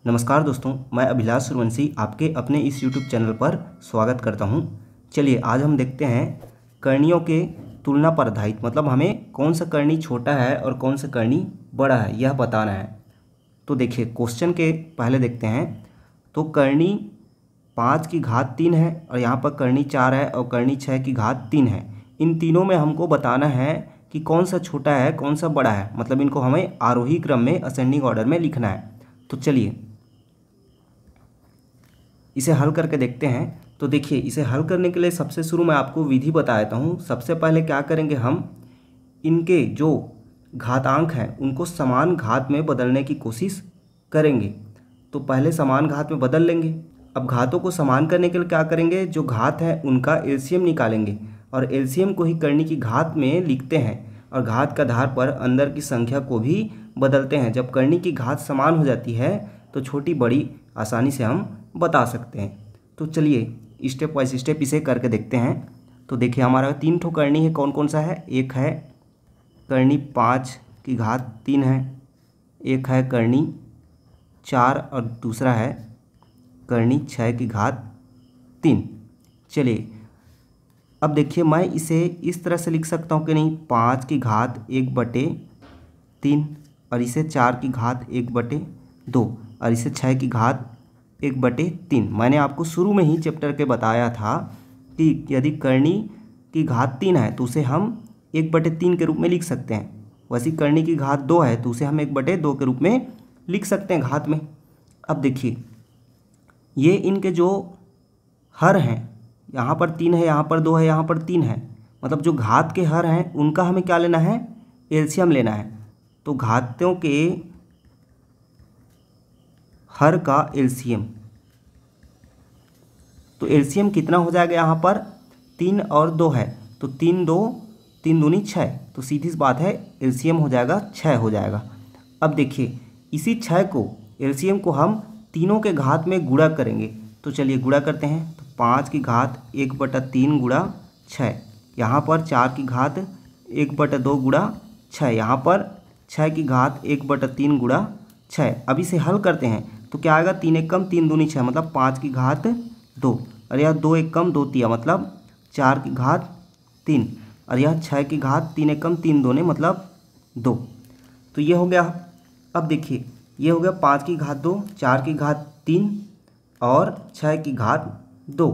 नमस्कार दोस्तों, मैं अभिलाष सूर्यवंशी आपके अपने इस YouTube चैनल पर स्वागत करता हूं। चलिए आज हम देखते हैं करणियों के तुलना पर आधारित, मतलब हमें कौन सा करनी छोटा है और कौन सा करनी बड़ा है यह बताना है। तो देखिए क्वेश्चन के पहले देखते हैं। तो करनी 5 की घात 3 है और यहाँ पर करनी 4 है और करनी 6 की घात 3 है। इन तीनों में हमको बताना है कि कौन सा छोटा है कौन सा बड़ा है, मतलब इनको हमें आरोही क्रम में असेंडिंग ऑर्डर में लिखना है। तो चलिए इसे हल करके देखते हैं। तो देखिए इसे हल करने के लिए सबसे शुरू में आपको विधि बता देता हूँ। सबसे पहले क्या करेंगे, हम इनके जो घातांक हैं उनको समान घात में बदलने की कोशिश करेंगे। तो पहले समान घात में बदल लेंगे। अब घातों को समान करने के लिए क्या करेंगे, जो घात है उनका एलसीएम निकालेंगे और एलसीएम को ही करनी की घात में लिखते हैं और घात के आधार पर अंदर की संख्या को भी बदलते हैं। जब करनी की घात समान हो जाती है तो छोटी बड़ी आसानी से हम बता सकते हैं। तो चलिए स्टेप बाय स्टेप इसे करके देखते हैं। तो देखिए हमारा 3 ठो करनी है, कौन कौन सा है। एक है करनी 5 की घात 3 है, एक है करनी 4 और दूसरा है करनी 6 की घात 3। चलिए अब देखिए मैं इसे इस तरह से लिख सकता हूँ कि नहीं, 5 की घात 1/3 और इसे 4 की घात 1/2 और इसे 6 की घात 1/3। मैंने आपको शुरू में ही चैप्टर के बताया था कि यदि करनी की घात 3 है तो उसे हम 1/3 के रूप में लिख सकते हैं। वैसे करनी की घात 2 है तो उसे हम 1/2 के रूप में लिख सकते हैं घात में। अब देखिए ये इनके जो हर हैं, यहाँ पर 3 है, यहाँ पर 2 है, यहाँ पर 3 है, मतलब जो घात के हर हैं उनका हमें क्या लेना है, एलसीएम लेना है। तो घातों के हर का एलसीएम, तो एलसीएम कितना हो जाएगा, यहाँ पर 3 और 2 है तो 3 दूनी 6, तो सीधी सी बात है एलसीएम हो जाएगा 6 हो जाएगा। अब देखिए इसी 6 को एलसीएम को हम तीनों के घात में गुणा करेंगे। तो चलिए गुणा करते हैं। तो 5 की घात 1/3 गुणा 6, यहाँ पर 4 की घात 1/2 गुणा 6, यहाँ पर 6 की घात 1/3 गुणा 6। अब इसे हल करते हैं तो क्या आएगा, 3 एक कम 3 दूनी 6, मतलब 5 की घात 2 और यह 2 एक कम 2 तिया, मतलब 4 की घात 3 और यह 6 की घात 3 एक कम 3 दूने मतलब 2। तो ये हो गया। अब देखिए ये हो गया 5 की घात 2, 4 की घात 3 और 6 की घात 2।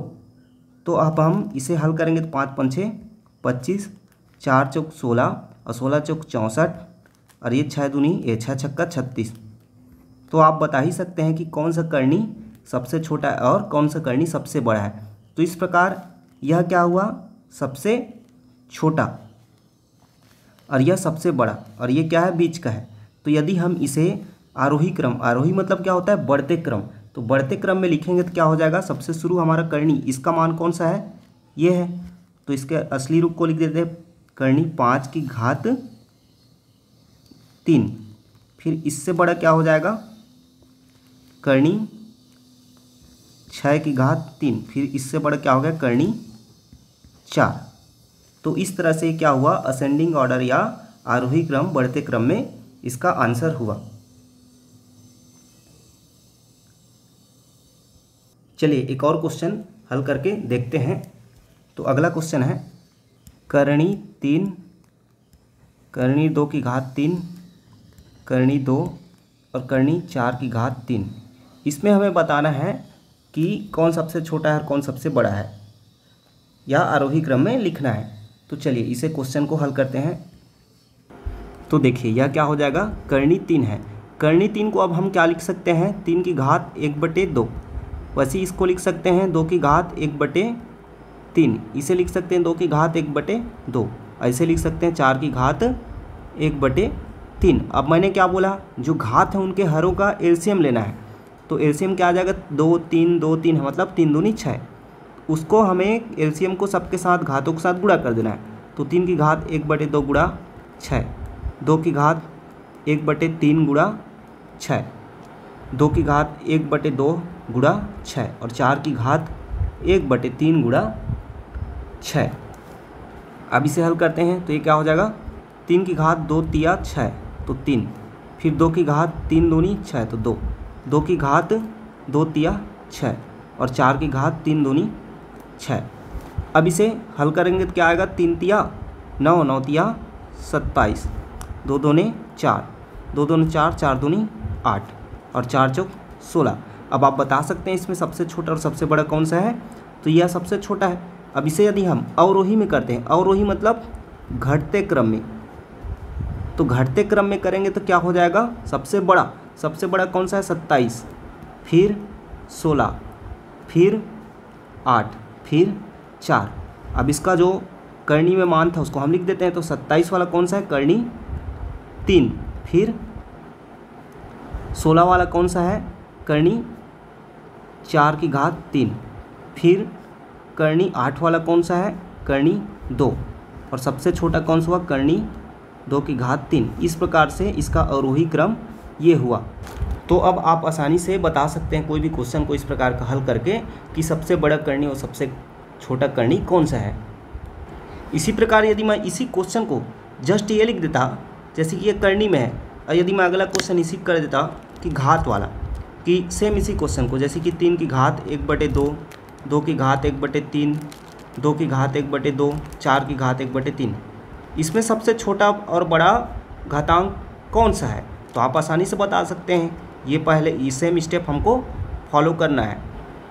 तो अब हम इसे हल करेंगे तो 5 पंचे 25, 4 चौक 16 और 16 चौक 64 और ये 6 दूनी 6 छक्का 36। तो आप बता ही सकते हैं कि कौन सा करनी सबसे छोटा है और कौन सा करनी सबसे बड़ा है। तो इस प्रकार यह क्या हुआ, सबसे छोटा और यह सबसे बड़ा और ये क्या है, बीच का है। तो यदि हम इसे आरोही क्रम, आरोही मतलब क्या होता है, बढ़ते क्रम, तो बढ़ते क्रम में लिखेंगे तो क्या हो जाएगा, सबसे शुरू हमारा करनी, इसका मान कौन सा है, ये है। तो इसके असली रूप को लिख देते हैं, करनी 5 की घात 3। फिर इससे बड़ा क्या हो जाएगा, करनी 6 की घात 3। फिर इससे बड़ा क्या हो गया, करनी 4। तो इस तरह से क्या हुआ, असेंडिंग ऑर्डर या आरोही क्रम बढ़ते क्रम में इसका आंसर हुआ। चलिए एक और क्वेश्चन हल करके देखते हैं। तो अगला क्वेश्चन है करनी 3, करनी 2 की घात 3, करनी 2 और करनी 4 की घात 3। इसमें हमें बताना है कि कौन सबसे छोटा है और कौन सबसे बड़ा है, या आरोही क्रम में लिखना है। तो चलिए इसे क्वेश्चन को हल करते हैं। तो देखिए यह क्या हो जाएगा, करनी 3 है। करनी 3 को अब हम क्या लिख सकते हैं, 3 की घात 1/2। वैसे इसको लिख सकते हैं 2 की घात 1/3, इसे लिख सकते हैं 2 की घात 1/2, ऐसे लिख सकते हैं 4 की घात 1/3। अब मैंने क्या बोला, जो घात है उनके हरों का एलसीएम लेना है। तो एलसीएम क्या आ जाएगा, 2 3 2 3 मतलब 3 दूनी 6। उसको हमें एलसीएम को सबके साथ घातों के साथ गुणा कर देना है। तो 3 की घात 1/2 गुणा 6, 2 की घात 1/3 गुणा 6, 2 की घात 1/2 गुणा 6 और 4 की घात 1/3 गुणा 6। अब इसे हल करते हैं तो ये क्या हो जाएगा, 3 की घात 2 तिया 6 तो 3, फिर 2 की घात 3 दूनी 6 तो 2, 2 की घात 2 तिया 6 और 4 की घात 3 दूनी 6। अब इसे हल करेंगे तो क्या आएगा, 3 तिया 9, 9 तिया 27, 2 दूने 4, 2 दूने 4, 4 दूनी 8 और 4 चौक 16। अब आप बता सकते हैं इसमें सबसे छोटा और सबसे बड़ा कौन सा है, तो यह सबसे छोटा है। अब इसे यदि हम अवरोही में करते हैं, अवरोही मतलब घटते क्रम में, तो घटते क्रम में करेंगे तो क्या हो जाएगा, सबसे बड़ा कौन सा है 27, फिर 16, फिर 8, फिर 4। अब इसका जो करनी में मान था उसको हम लिख देते हैं, तो 27 वाला कौन सा है, करनी 3, फिर 16 वाला कौन सा है, करनी 4 की घात 3, फिर करनी 8 वाला कौन सा है, करनी 2 और सबसे छोटा कौन सा हुआ, करनी 2 की घात 3। इस प्रकार से इसका अवरोही क्रम ये हुआ। तो अब आप आसानी से बता सकते हैं कोई भी क्वेश्चन को इस प्रकार का हल करके कि सबसे बड़ा करनी और सबसे छोटा करनी कौन सा है। इसी प्रकार यदि मैं इसी क्वेश्चन को जस्ट ये लिख देता जैसे कि ये करनी में है, और यदि मैं अगला क्वेश्चन इसी कर देता कि घात वाला, कि सेम इसी क्वेश्चन को जैसे कि 3 की घात 1/2, 2 की घात 1/3, 2 की घात 1/2, 4 की घात 1/3, इसमें सबसे छोटा और बड़ा घातांक कौन सा है, तो आप आसानी से बता सकते हैं। ये पहले सेम स्टेप हमको फॉलो करना है।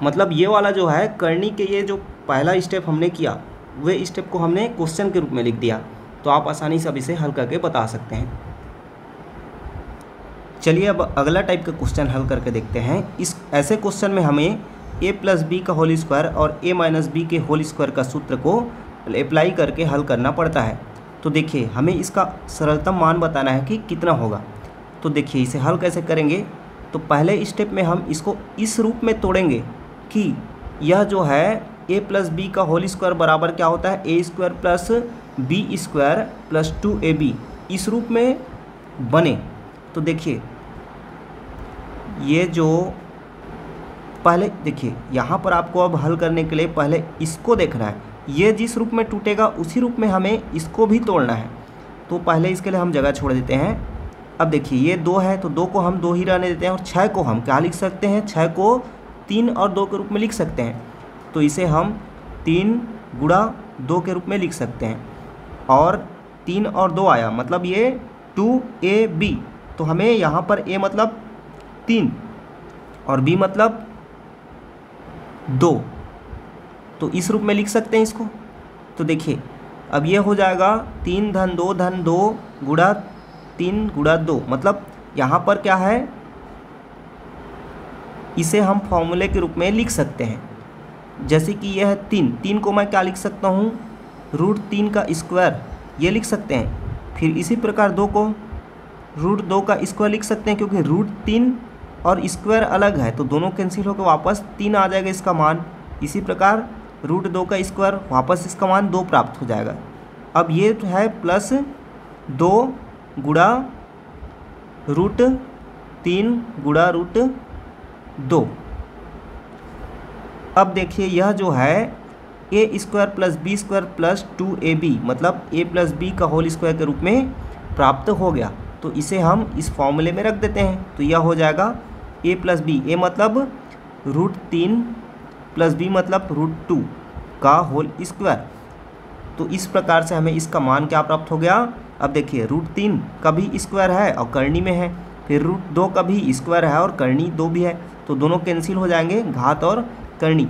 मतलब ये वाला जो है करनी के ये जो पहला स्टेप हमने किया, वे स्टेप को हमने क्वेश्चन के रूप में लिख दिया, तो आप आसानी से अब इसे हल करके बता सकते हैं। चलिए अब अगला टाइप का क्वेश्चन हल करके देखते हैं। इस ऐसे क्वेश्चन में हमें a+b का होल स्क्वायर और a-b के होल स्क्वायर का सूत्र को अप्लाई करके हल करना पड़ता है। तो देखिए हमें इसका सरलतम मान बताना है कि कितना होगा। तो देखिए इसे हल कैसे करेंगे, तो पहले स्टेप में हम इसको इस रूप में तोड़ेंगे कि यह जो है a+b का होल स्क्वायर बराबर क्या होता है, a² + b² + 2ab, इस रूप में बने। तो देखिए ये जो पहले देखिए यहाँ पर आपको अब हल करने के लिए पहले इसको देखना है, ये जिस रूप में टूटेगा उसी रूप में हमें इसको भी तोड़ना है। तो पहले इसके लिए हम जगह छोड़ देते हैं। अब देखिए ये 2 है तो 2 को हम 2 ही रहने देते हैं, और 6 को हम क्या लिख सकते हैं, 6 को 3 और 2 के रूप में लिख सकते हैं। तो इसे हम 3 × 2 के रूप में लिख सकते हैं, और 3 और 2 आया मतलब ये 2ab। तो हमें यहाँ पर a मतलब 3 और b मतलब 2, तो इस रूप में लिख सकते हैं इसको। तो देखिए अब ये हो जाएगा 3 धन 2 धन 2 गुणा 3 × 2, मतलब यहाँ पर क्या है, इसे हम फॉर्मूले के रूप में लिख सकते हैं। जैसे कि यह 3 को मैं क्या लिख सकता हूँ, √3 का स्क्वायर ये लिख सकते हैं। फिर इसी प्रकार 2 को √2 का स्क्वायर लिख सकते हैं, क्योंकि √3 और स्क्वायर अलग है तो दोनों कैंसिल होकर वापस 3 आ जाएगा इसका मान। इसी प्रकार √2 का स्क्वायर वापस इसका मान 2 प्राप्त हो जाएगा। अब ये है +2 गुणा √3 गुणा √2। अब देखिए यह जो है a² + b² + 2ab, मतलब a+b का होल स्क्वायर के रूप में प्राप्त हो गया। तो इसे हम इस फॉर्मूले में रख देते हैं। तो यह हो जाएगा a + b, a मतलब √3 + b मतलब √2 का होल स्क्वायर। तो इस प्रकार से हमें इसका मान क्या प्राप्त हो गया। अब देखिए √3 का भी स्क्वायर है और करनी में है, फिर √2 का भी स्क्वायर है और करनी 2 भी है, तो दोनों कैंसिल हो जाएंगे, घात और करनी।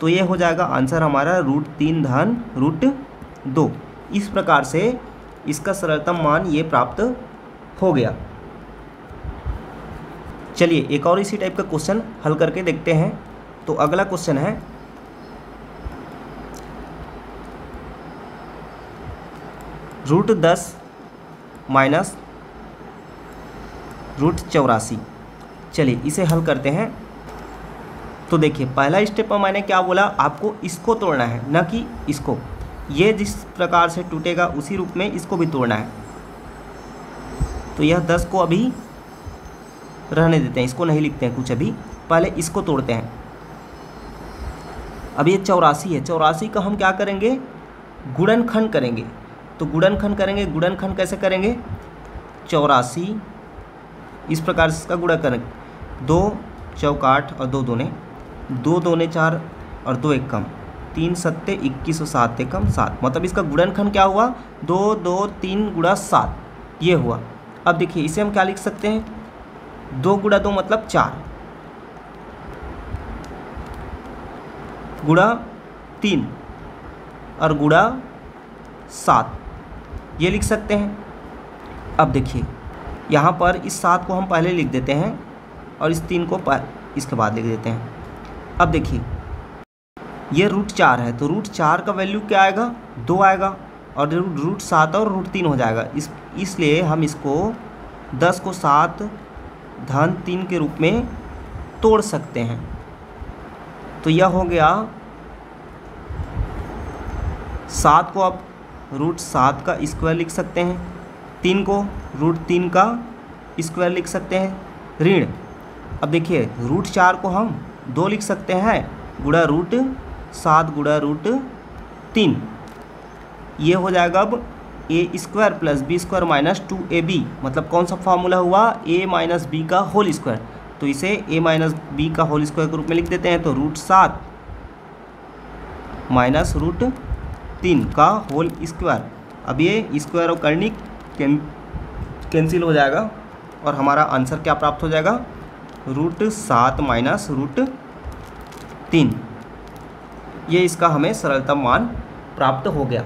तो ये हो जाएगा आंसर हमारा √3 धन √2। इस प्रकार से इसका सरलतम मान ये प्राप्त हो गया। चलिए एक और इसी टाइप का क्वेश्चन हल करके देखते हैं। तो अगला क्वेश्चन है √10 माइनस √84। चलिए इसे हल करते हैं। तो देखिए पहला स्टेप में मैंने क्या बोला, आपको इसको तोड़ना है न कि इसको। ये जिस प्रकार से टूटेगा उसी रूप में इसको भी तोड़ना है। तो यह 10 को अभी रहने देते हैं, इसको नहीं लिखते हैं कुछ अभी, पहले इसको तोड़ते हैं। अब ये 84 है, 84 का हम क्या करेंगे, गुणनखंड करेंगे। तो गुणनखंड करेंगे, गुणनखंड कैसे करेंगे, 84 इस प्रकार से इसका गुणा करेंगे, 2 चौक 8 और 2 दूने 2 दूने 4 और 2 एक कम 3 सत्ते 21 और 7 एक कम 7। मतलब इसका गुणनखंड क्या हुआ 2 2 3 गुणा 7 ये हुआ। अब देखिए इसे हम क्या लिख सकते हैं 2 गुणा 2 मतलब 4 गुणा 3 और गुणा 7 ये लिख सकते हैं। अब देखिए यहाँ पर इस 7 को हम पहले लिख देते हैं और इस 3 को इसके बाद लिख देते हैं। अब देखिए ये √4 है तो √4 का वैल्यू क्या आएगा 2 आएगा और √7 और √3 हो जाएगा। इसलिए हम इसको 10 को 7 धन 3 के रूप में तोड़ सकते हैं। तो यह हो गया 7 को अब √7 का स्क्वायर लिख सकते हैं, 3 को √3 का स्क्वायर लिख सकते हैं ऋण। अब देखिए √4 को हम 2 लिख सकते हैं गुणा √7 गुणा √3 ये हो जाएगा अब a² + b² - 2ab मतलब कौन सा फार्मूला हुआ a - b का होल स्क्वायर। तो इसे a - b का होल स्क्वायर के रूप में लिख देते हैं। तो √7 - √3 का होल स्क्वायर। अब ये स्क्वायर और करनी कैंसिल हो जाएगा और हमारा आंसर क्या प्राप्त हो जाएगा √7 - √3। ये इसका हमें सरलतम मान प्राप्त हो गया।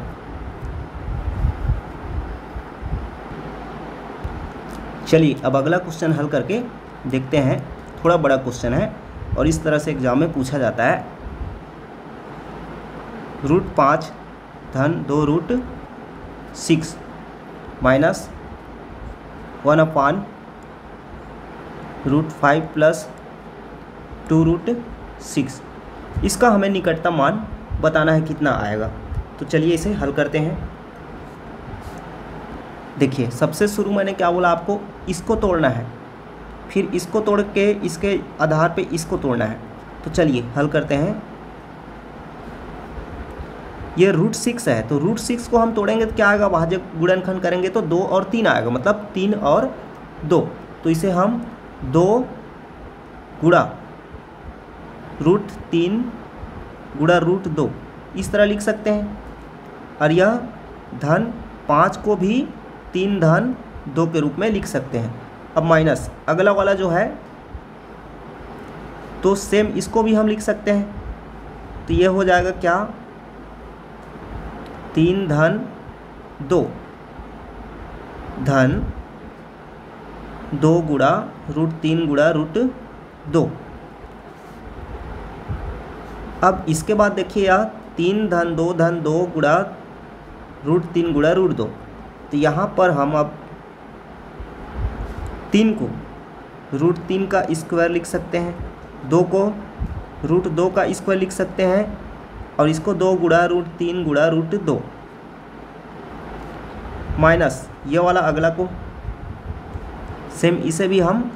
चलिए अब अगला क्वेश्चन हल करके देखते हैं। थोड़ा बड़ा क्वेश्चन है और इस तरह से एग्जाम में पूछा जाता है। √5 धन 2 √6 माइनस 1/√5 + 2 √6 इसका हमें निकटतम मान बताना है कितना आएगा। तो चलिए इसे हल करते हैं। देखिए सबसे शुरू मैंने क्या बोला आपको इसको तोड़ना है, फिर इसको तोड़ के इसके आधार पे इसको तोड़ना है। तो चलिए हल करते हैं। ये √6 है तो √6 को हम तोड़ेंगे तो क्या आएगा भाजक गुणनखंड करेंगे तो 2 और 3 आएगा मतलब 3 और 2। तो इसे हम 2 गुणा √3 गुणा √2 इस तरह लिख सकते हैं। और यह धन 5 को भी 3 धन 2 के रूप में लिख सकते हैं। अब माइनस अगला वाला जो है तो सेम इसको भी हम लिख सकते हैं। तो ये हो जाएगा क्या 3 धन 2 धन 2 गुणा √3 गुणा √2। अब इसके बाद देखिए यह 3 धन 2 धन 2 गुणा √3 गुणा √2। तो यहाँ पर हम अब 3 को √3 का स्क्वायर लिख सकते हैं, 2 को √2 का स्क्वायर लिख सकते हैं और इसको 2 गुणा √3 गुणा √2 माइनस ये वाला अगला को सेम इसे भी हम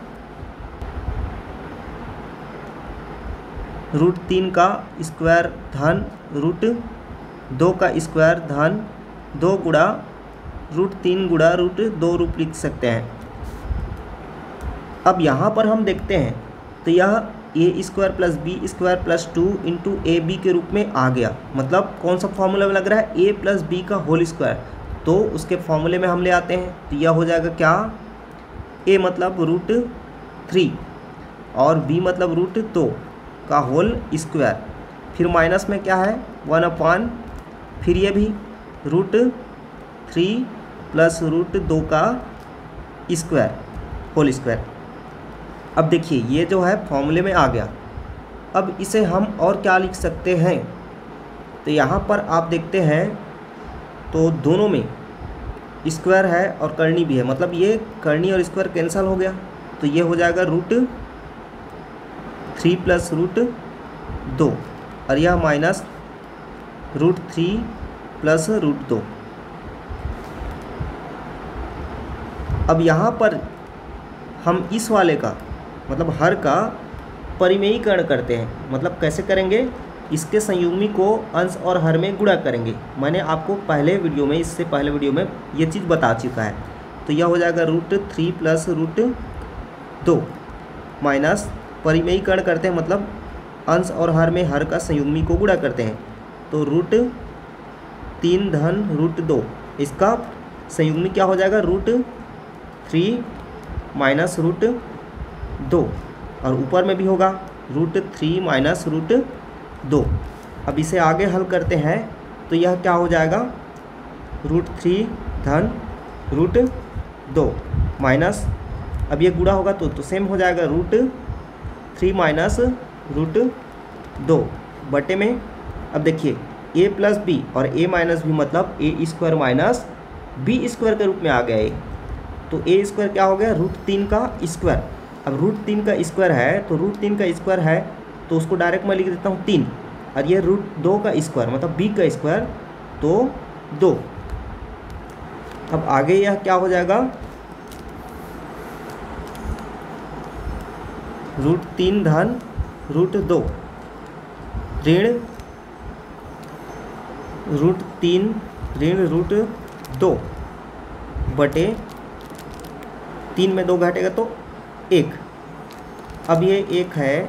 √3 का स्क्वायर धन √2 का स्क्वायर धन 2 गुणा √3 गुणा √2 रूप लिख सकते हैं। अब यहाँ पर हम देखते हैं तो यह a² + b² + 2 × ab के रूप में आ गया। मतलब कौन सा फॉर्मूला में लग रहा है a + b का होल स्क्वायर। तो उसके फॉर्मूले में हम ले आते हैं तो यह हो जाएगा क्या a मतलब √3 और b मतलब √2 का होल स्क्वायर। फिर माइनस में क्या है 1/, फिर ये भी √3 + √2 का स्क्वायर होल स्क्वायर। अब देखिए ये जो है फॉर्मूले में आ गया। अब इसे हम और क्या लिख सकते हैं तो यहाँ पर आप देखते हैं तो दोनों में स्क्वायर है और करनी भी है। मतलब ये करनी और स्क्वायर कैंसिल हो गया तो ये हो जाएगा √3 + √2 और यह माइनस √3 + √2। अब यहाँ पर हम इस वाले का मतलब हर का परिमेयीकरण करते हैं। मतलब कैसे करेंगे इसके संयुग्मी को अंश और हर में गुणा करेंगे। मैंने आपको पहले वीडियो में इससे पहले वीडियो में ये चीज़ बता चुका है। तो यह हो जाएगा √3 + √2 माइनस परिमेयीकरण करते हैं, मतलब अंश और हर में हर का संयुग्मी को गुणा करते हैं। तो √3 धन √2 इसका संयुग्मी क्या हो जाएगा, √3 माइनस √2, और ऊपर में भी होगा √3 माइनस √2। अब इसे आगे हल करते हैं तो यह क्या हो जाएगा, √3 धन √2 माइनस, अब ये गुणा होगा तो सेम हो जाएगा √3 माइनस √2 बटे में। अब देखिए a प्लस बी और a माइनस बी मतलब a² माइनस b² के रूप में आ गया ये। तो a² क्या हो गया, √3 का स्क्वायर। अब √3 का स्क्वायर है तो √3 का स्क्वायर है तो उसको डायरेक्ट मैं लिख देता हूँ 3, और ये √2 का स्क्वायर मतलब b का स्क्वायर तो 2। अब आगे यह क्या हो जाएगा, √3 धन √2 ऋण √3 ऋण √2 बटे 3 में 2 घटेगा तो 1। अब ये 1 है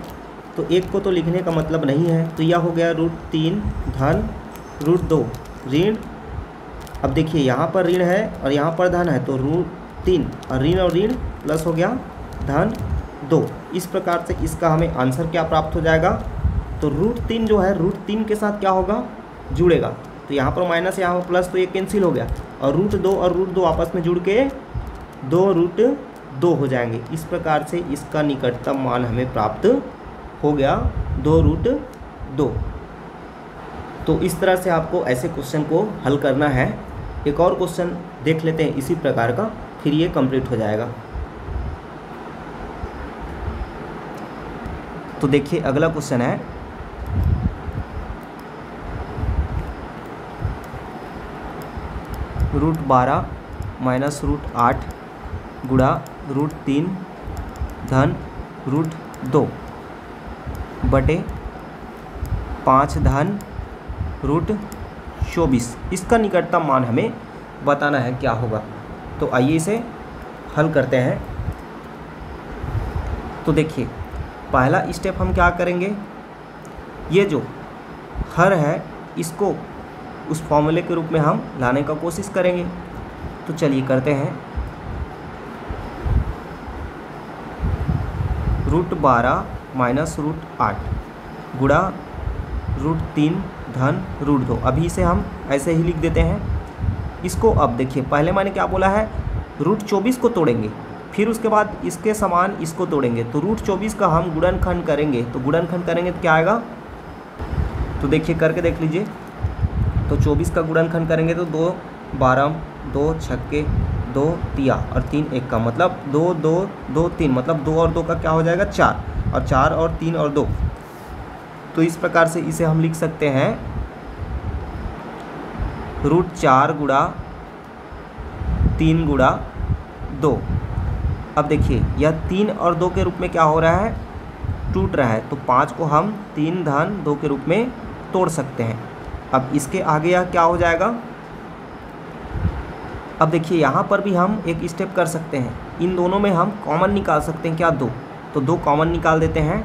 तो 1 को तो लिखने का मतलब नहीं है, तो यह हो गया √3 धन √2 ऋण, अब देखिए यहाँ पर ऋण है और यहाँ पर धन है तो √3 और ऋण प्लस हो गया धन 2। इस प्रकार से इसका हमें आंसर क्या प्राप्त हो जाएगा, तो √3 जो है √3 के साथ क्या होगा, जुड़ेगा, तो यहाँ पर माइनस यहाँ पर प्लस तो ये कैंसिल हो गया, और √2 और √2 आपस में जुड़ के 2√2 हो जाएंगे। इस प्रकार से इसका निकटतम मान हमें प्राप्त हो गया 2√2। तो इस तरह से आपको ऐसे क्वेश्चन को हल करना है। एक और क्वेश्चन देख लेते हैं इसी प्रकार का, फिर ये कंप्लीट हो जाएगा। तो देखिए अगला क्वेश्चन है, √12 माइनस √8 गुणा √3 धन √2 बटे 5 धन √24। इसका निकटतम मान हमें बताना है क्या होगा। तो आइए इसे हल करते हैं। तो देखिए पहला स्टेप हम क्या करेंगे, ये जो हर है इसको उस फॉर्मूले के रूप में हम लाने का कोशिश करेंगे। तो चलिए करते हैं। √12 माइनस √8 गुणा √3 धन √2। अभी इसे हम ऐसे ही लिख देते हैं इसको। अब देखिए पहले मैंने क्या बोला है, √24 को तोड़ेंगे, फिर उसके बाद इसके समान इसको तोड़ेंगे। तो √24 का हम गुणनखंड करेंगे, तो गुणनखंड करेंगे तो क्या आएगा, तो देखिए करके देख लीजिए। तो 24 का गुणनखंड करेंगे तो 2 12 2 छक्के 2 तिया और 3 1 का मतलब 2 2 2 3 मतलब 2 और 2 का क्या हो जाएगा 4, और 4 और 3 और 2। तो इस प्रकार से इसे हम लिख सकते हैं √4 गुणा 3 गुणा 2। अब देखिए यह 3 और 2 के रूप में क्या हो रहा है, टूट रहा है, तो 5 को हम 3 धन 2 के रूप में तोड़ सकते हैं। अब इसके आगे यह क्या हो जाएगा, अब देखिए यहाँ पर भी हम एक स्टेप कर सकते हैं, इन दोनों में हम कॉमन निकाल सकते हैं क्या, 2, तो 2 कॉमन निकाल देते हैं।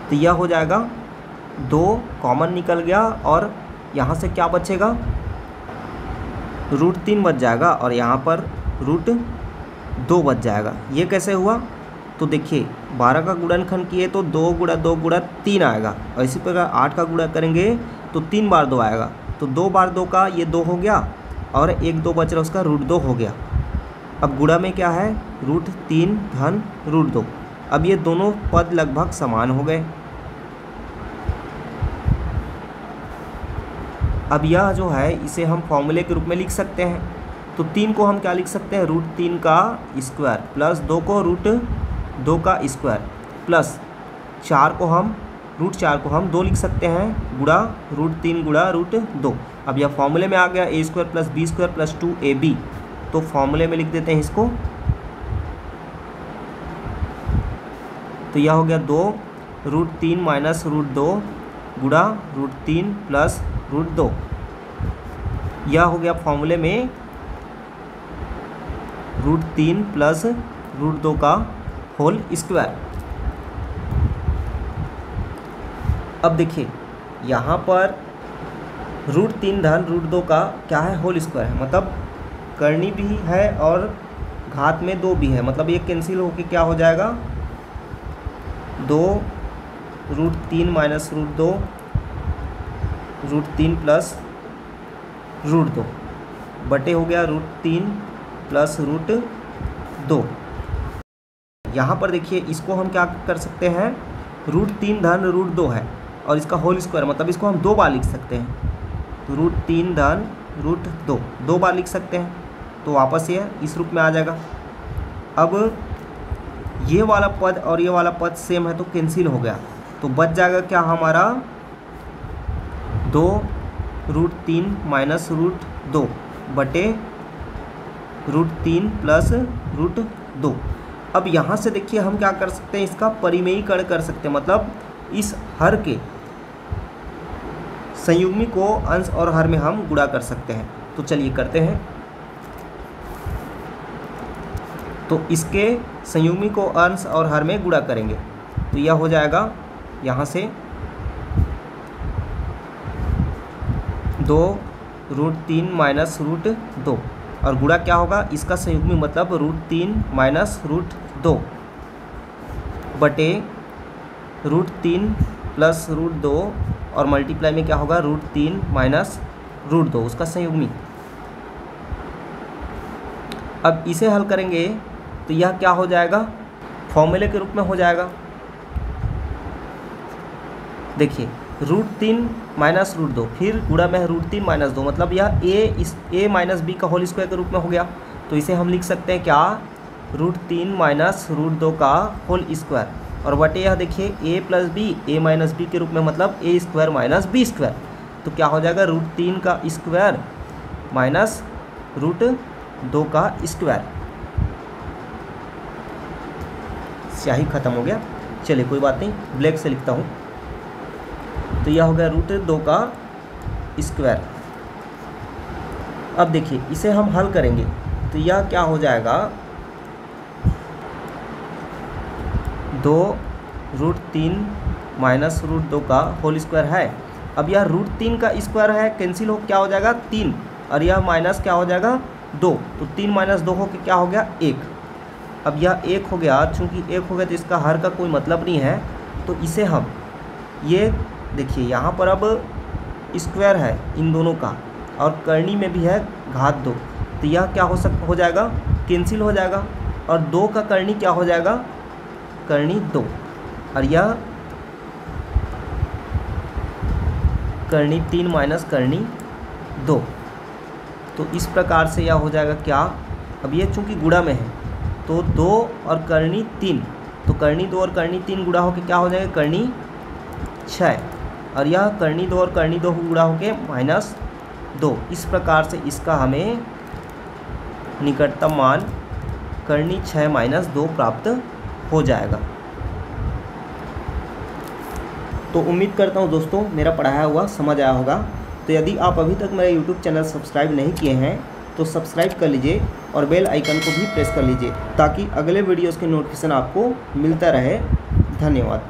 तो यह हो जाएगा 2 कॉमन निकल गया और यहाँ से क्या बचेगा, √3 बच जाएगा और यहाँ पर √2 बच जाएगा। ये कैसे हुआ, तो देखिए 12 का गुणनखंड किए तो 2 गुणा 2 गुणा 3 आएगा, और इसी प्रकार 8 का गुणा करेंगे तो 3 बार 2 आएगा, तो 2 बार 2 का ये 2 हो गया और 1 2 बच रहा उसका √2 हो गया। अब गुणा में क्या है, √3 धन √2। अब ये दोनों पद लगभग समान हो गए। अब यह जो है इसे हम फॉर्मूले के रूप में लिख सकते हैं। तो 3 को हम क्या लिख सकते हैं, √3 का स्क्वायर प्लस 2 को √2 का स्क्वायर प्लस 4 को हम √4 लिख सकते हैं गुणा √3 गुणा √2। अब यह फॉर्मूले में आ गया a² plus b² plus 2ab, तो फॉर्मूले में लिख देते हैं इसको। तो यह हो गया 2 √3 माइनस √2 गुणा √3 प्लस √2। यह हो गया फॉर्मूले में √3 प्लस √2 का होल स्क्वायर। अब देखिए यहाँ पर √3 धन √2 का क्या है, होल स्क्वायर है, मतलब करनी भी है और घात में 2 भी है, मतलब ये कैंसिल होके क्या हो जाएगा, 2 √3 माइनस √2 √3 प्लस √2 बटे हो गया √3 प्लस √2। यहाँ पर देखिए इसको हम क्या कर सकते हैं, √3 धन √2 है और इसका होल स्क्वायर, मतलब इसको हम 2 बार लिख सकते हैं, तो √3 धन √2 2 बार लिख सकते हैं, तो वापस ये इस रूप में आ जाएगा। अब ये वाला पद और ये वाला पद सेम है तो कैंसिल हो गया, तो बच जाएगा क्या हमारा, 2 √3 माइनस √2 बटे √3 प्लस √2। अब यहाँ से देखिए हम क्या कर सकते हैं, इसका परिमेयीकरण कर सकते हैं, मतलब इस हर के संयुग्मी को अंश और हर में हम गुणा कर सकते हैं। तो चलिए करते हैं। तो इसके संयुग्मी को अंश और हर में गुणा करेंगे तो यह हो जाएगा यहाँ से 2 √3 माइनस √2 और गुणा क्या होगा, इसका संयुग्मी मतलब √3 माइनस √2 बटे √3 प्लस √2 और मल्टीप्लाई में क्या होगा, √3 माइनस √2 उसका संयुग्मी। अब इसे हल करेंगे तो यह क्या हो जाएगा, फॉर्मूले के रूप में हो जाएगा। देखिए √3 माइनस √2 फिर गुणा में √3 माइनस 2, मतलब यह a माइनस b का होल स्क्वायर के रूप में हो गया। तो इसे हम लिख सकते हैं क्या, √3 माइनस √2 का होल स्क्वायर और बटे यह देखिए a plus B, a minus B के रूप में, मतलब a square minus b square. तो क्या हो जाएगा, √3 का स्क्वायर माइनस √2 का स्क्वायर। स्याही खत्म हो गया, चलिए कोई बात नहीं, ब्लैक से लिखता हूँ। तो यह हो गया √2 का स्क्वायर। अब देखिए इसे हम हल करेंगे तो यह क्या हो जाएगा, 2 √3 माइनस √2 का होल स्क्वायर है। अब यह √3 का स्क्वायर है, कैंसिल हो क्या हो जाएगा 3 और यह माइनस क्या हो जाएगा 2, तो 3 माइनस 2 हो के क्या हो गया 1। अब यह 1 हो गया, चूँकि 1 हो गया तो इसका हर का कोई मतलब नहीं है, तो इसे हम ये देखिए यहाँ पर अब स्क्वायर है इन दोनों का और करनी में भी है घात 2, तो यह क्या हो जाएगा, कैंसिल हो जाएगा और 2 का करनी क्या हो जाएगा, करनी 2 और यह करनी 3 माइनस करनी 2। तो इस प्रकार से यह हो जाएगा क्या, अब ये चूँकि गुणा में है तो 2 और करनी 3, तो करनी 2 और करनी 3 गुणा होकर क्या हो जाएगा, करनी 6 और यह करनी 2 और करनी 2 गुणा होकर -2। इस प्रकार से इसका हमें निकटतम मान करनी 6 माइनस 2 प्राप्त हो जाएगा। तो उम्मीद करता हूँ दोस्तों मेरा पढ़ाया हुआ समझ आया होगा। तो यदि आप अभी तक मेरा यूट्यूब चैनल सब्सक्राइब नहीं किए हैं तो सब्सक्राइब कर लीजिए और बेल आइकन को भी प्रेस कर लीजिए ताकि अगले वीडियोज़ के नोटिफिकेशन आपको मिलता रहे। धन्यवाद।